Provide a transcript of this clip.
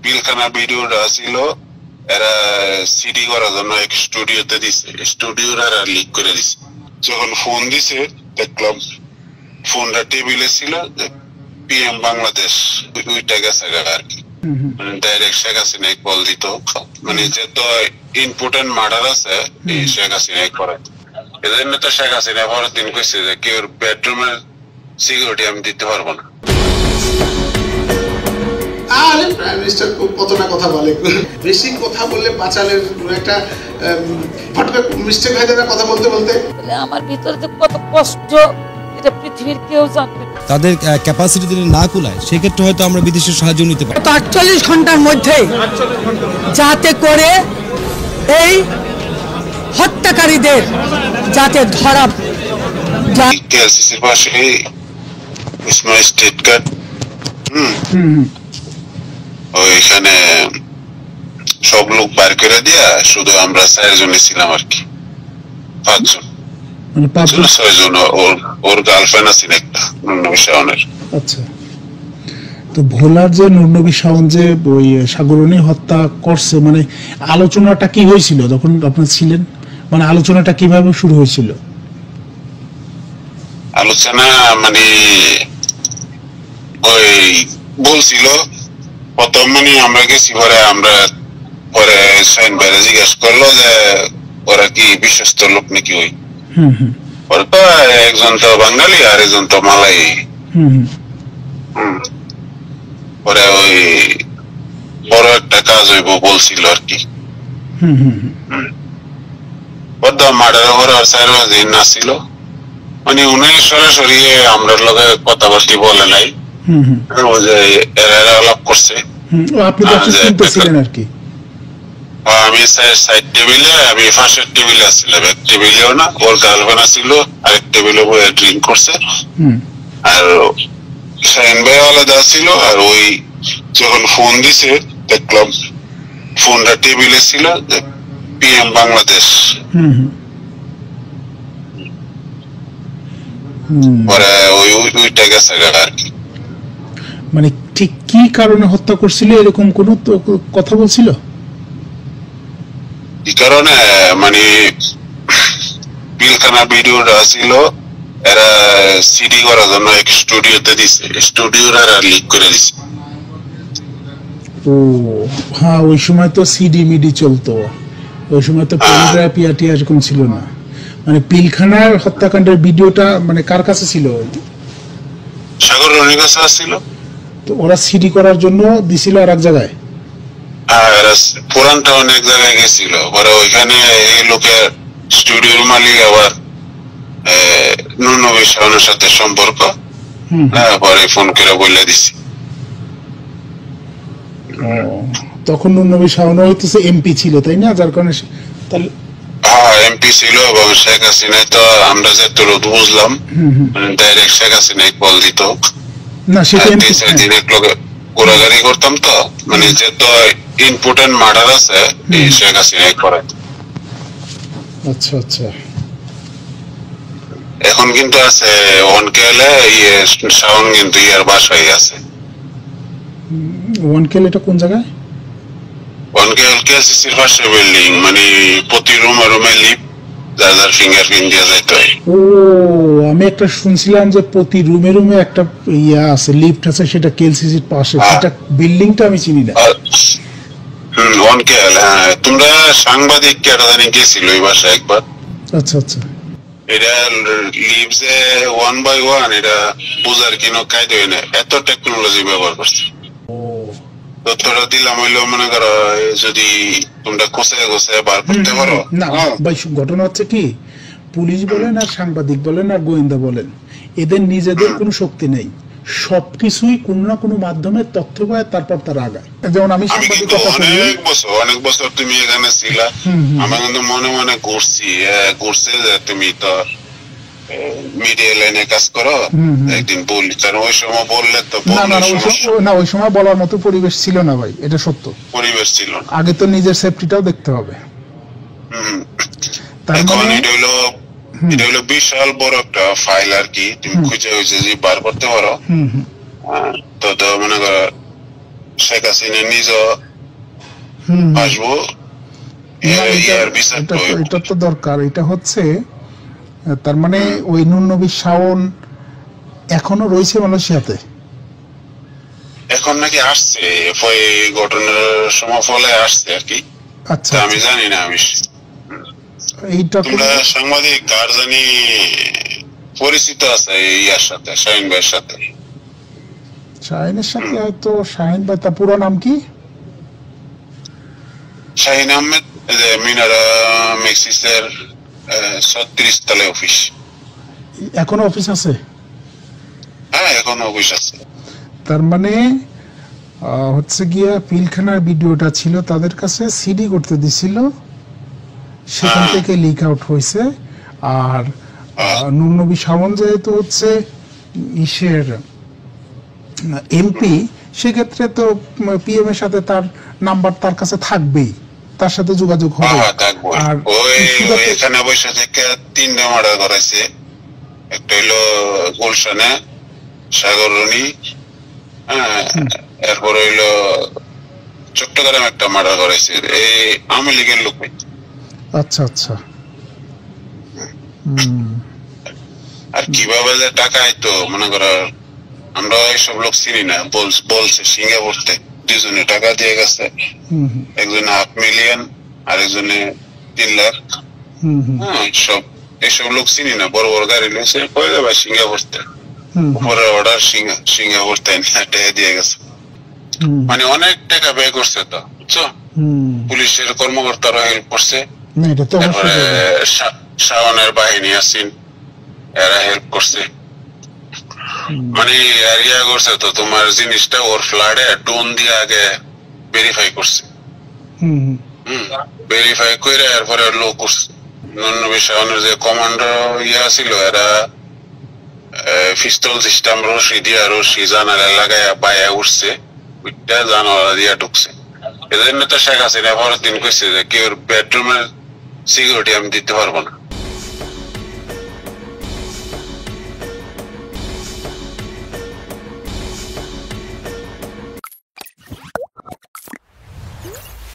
পিলখানা ভিডিওটা ছিল এরা সিডি করার জন্য এক স্টুডিওতে দিছে, স্টুডিওর আর লিক করে দিছে। যখন ফোন দিছে দেখলাম ফোনটা টেবিলে ছিল, PM বাংলাদেশ ওইটা গেছে আর কি, ডাইরেক্ট শেখ হাসিনা কল দিত, মানে যেহেতু ইম্পর্টেন্ট মার্ডার আছে এই শেখ হাসিনা করাই। এজন্য তো শেখ হাসিনা পরের দিন কইছে যে কেউ বেডরুমের সিকিউরিটি আমি দিতে পারবো না। আরে প্রাইম মিনিস্টার কত না কথা বলে, বেশি কথা বললে বাঁচালের একটা ফট করে মিস্টেক হয়ে যায় কথা বলতে বলতে। আমার ভিতরে যে কত কষ্ট এটা পৃথিবীর কেউ জানবে না। তাদের ক্যাপাসিটি যদি না কুলায় সেক্ষেত্রে হয়তো আমরা বিদেশের সাহায্য নিতে পারি। 48 ঘন্টার মধ্যে যাতে করে এই হত্যাকারীদের যাতে ধরা যায়। কেএলসিসির পাশে ইসমাইল স্টেট কার্ড, ওইখানে সব লোক বার করে দিয়া শুধু আমরা 4 জনই ছিলাম আর কি, 5 জন, মানে 6 জন। ওর গার্লফ্রেন্ড আছে একটা নুরনবী শাওনের। আচ্ছা, তো ভোলার যে নুরনবী শাওন যে ওই সাগরণী হত্যা করছে, মানে আলোচনাটা কি হয়েছিল যখন আপনারা ছিলেন? মানে আলোচনাটা কিভাবে শুরু হয়েছিল? আলোচনা মানে ওই বলছিল প্রথম, মানে আমরা গেছি পরে সাইন বাইরে জিজ্ঞেস করলো যে ওরা কি বিশ্বস্ত লোক নাকি। ওই ওরা তো একজন তো বাঙালি আর একজন তো মালাই। পরে ওই বড় একটা কাজ হইব বলছিল আর কি। মার্ডার করে আর 4 দিন আসছিল, মানে উনি সরাসরি আমরা লগে কথাবার্তা বলে নাই, ওই যে এরা আলাপ করছে। আমি সাইড টেবিলে, আমি ফার্স্টের টেবিলে আসছিলাম, এক টেবিলেও না, ওর গার্লফ্রেন্ড আসছিল আরেক টেবিলে বসে ড্রিঙ্ক করছে, আর শাহিন ভাই আলাদা ছিল। আর ওই যখন ফোন দিছে দেখলাম ফোনটা টেবিলে ছিল, PM বাংলাদেশ। পরে ওইটা গেছে আর কি। মানে ঠিক কি কারণে হত্যা করছিল এরকম কোন কথা বলছিল? কি কারণে মানে পিলখানা ভিডিওটা ছিল এরা সিডি করার জন্য এক স্টুডিওতে দিছে, স্টুডিওর আর লিক করে দিছে। ও হ্যাঁ, ওই সময় তো সিডি মিডি চলতো, ওই সময় তো পেনড্রাইভ পিয়াটি এরকম ছিল না। মানে পিলখানার হত্যাকাণ্ডের ভিডিওটা মানে কার কাছে ছিল? সাগর রনির কাছে ছিল। তো ওরা সিডি করার জন্য দিছিল আর এক জায়গায়? পুরানটা অনেক জায়গায় গেছিল, পরে ওইখানে এই লোকের স্টুডিওর মালিক আবার নুরনবী শাওনের সাথে সম্পর্ক, পরে ফোন করে বলে দিছি। তখন নুরনবী শাওন হইতেছে MP ছিল, তাই না? যার কারণে তাহলে MP ছিল। এবং শেখ হাসিনা তো আমরা যেটুকু বুঝলাম ডাইরেক্ট শেখ হাসিনা কল দিত না, সেটা দিন এক লোকে ঘোরাঘুরি করতাম তো, মানে যেহেতু ইম্পর্টেন্ট মার্ডার আছে এই শেখ হাসিনা করে। আচ্ছা আচ্ছা। এখন কিন্তু আছে ওয়ানকেলে শাওন, কিন্তু ইয়ার বাসায় আছে। ওয়ানকেল এটা কোন জায়গায়? ওয়ানকেল কেএলসিসির পাশে বিল্ডিং, মানে প্রতি রুমে লিফট, যার ফিঙ্গারপ্রিন্ট দিয়ে যাইতে হয়। ও আমি একটা শুনছিলাম যে প্রতি রুমে একটা ইয়া আছে, লিফট আছে, সেটা কেএলসিসির পাশে। সেটা বিল্ডিংটা আমি চিনি না। ওয়ানকেল, হ্যাঁ। তোমরা সাংবাদিক কেটা জানি গেছিল ওই বাসায় একবার। আচ্ছা আচ্ছা। এটা লিভসে 1 by 1, এটা বুঝার কোনো কায়দা হয় না, এত টেকনোলজি ব্যবহার করছে। তথ্যটা দিলাম হইলো মনে করো যদি তোমরা কোথায় বার করতে পারো না। ভাই ঘটনা হচ্ছে কি, পুলিশ বলেন আর সাংবাদিক বলেন আর গোয়েন্দা বলেন, এদের নিজেদের কোনো শক্তি নেই, সবকিছুই কোন না কোনো মাধ্যমে তথ্য পায়, তারপর তারা আগায়। যেমন আমি অনেক বছর তুমি এখানে ছিলা, আমি কিন্তু মনে মনে ঘুরছে যে তুমি তো মিডিয়া লাইনে কাজ করো, একদিন বললি, কারণ ওই সময় বললে তো না, ওই সময় বলার মতো পরিবেশ ছিল না ভাই, এটা সত্য পরিবেশ ছিল না। আগে তো নিজের সেফটিটাও দেখতে হবে। এখন এটা হলো বিশাল বড় একটা ফাইল আর কি, তুমি খুঁজে বার করতে পারো। তো মনে করো শেখ হাসিনা নিজ আসবো, এটা তো দরকার। এটা হচ্ছে তার মানে ওই নূর নবী শাওন এখনো রয়েছে মালয়েশিয়াতে, এখন নাকি আসছে ঘটনার সময় ফলে আসছে আর কি। আচ্ছা আমি জানি না। আমি এইটা তোমরা সাংবাদিক কার জানি পরিচিত আছে ইয়ার সাথে, শাহিন ভাইয়ের সাথে? শাহিনের সাথে হয়তো। শাহিন ভাই তার পুরো নাম কি? শাহিন আহমেদ, মিনারা মেক্সিসের 36 তলে অফিস। এখনো অফিস আছে? হ্যাঁ, এখনো অফিস আছে। তার মানে হচ্ছে গিয়া পিলখানার ভিডিওটা ছিল তাদের কাছে, সিডি করতে দিছিল, সেখান থেকে লিক আউট হয়েছে। আর নূর নবী শাওন যেহেতু হচ্ছে ইসের এমপি, সেক্ষেত্রে তো পিএম এর সাথে তার নাম্বার তার কাছে থাকবেই, তার সাথে যোগাযোগ হবে। আর এখানে বসে থেকে 3টা মার্ডার করেছে। একটা হইলো গুলশানে সাগররনি, এরপর হইলো চট্টগ্রাম একটা মার্ডার করেছে, এই আওয়ামী লীগের লোক। আচ্ছা আচ্ছা। আর কিভাবে যে টাকা আইতো, মনে করো আমরা এইসব লোক চিনি না, বলছে সিঙ্গাপুরতে 2জনে টাকা দিয়ে গেছে, একজনে $500,000 আর একজনে 3 লাখ। এইসব লোক চিনি না, বড় বড় গাড়ি নিয়েছে, কয়ে যাবে সিঙ্গাপুরতে, উপরে অর্ডার সিঙ্গাপুরতে টাকা দিয়ে গেছে। মানে অনেক টাকা ব্যয় করছে তো, বুঝছো? পুলিশের কর্মকর্তারা হেল্প করছে, তারপরে শাওনের বাহিনী আছেন, এরা হেল্প করছে। মানে ইয়া করছে তো, তোমার জিনিসটা ওর ফ্লাডে ড্রোন দিয়ে আগে ভেরিফাই করছে, ভেরিফাই করে এরপরে লোক করছে। নূর নবী শাওনের যে কমান্ডার ইয়া ছিল, এরা পিস্তল সিস্টেম রশি জানালা লাগায় পায়ে উঠছে, জানালা দিয়া ঢুকছে। এজন্য তো শেখ হাসিনা পরের দিন কইছে যে কেউ বেডরুমের সিকিউরিটি আমি দিতে পারবো না।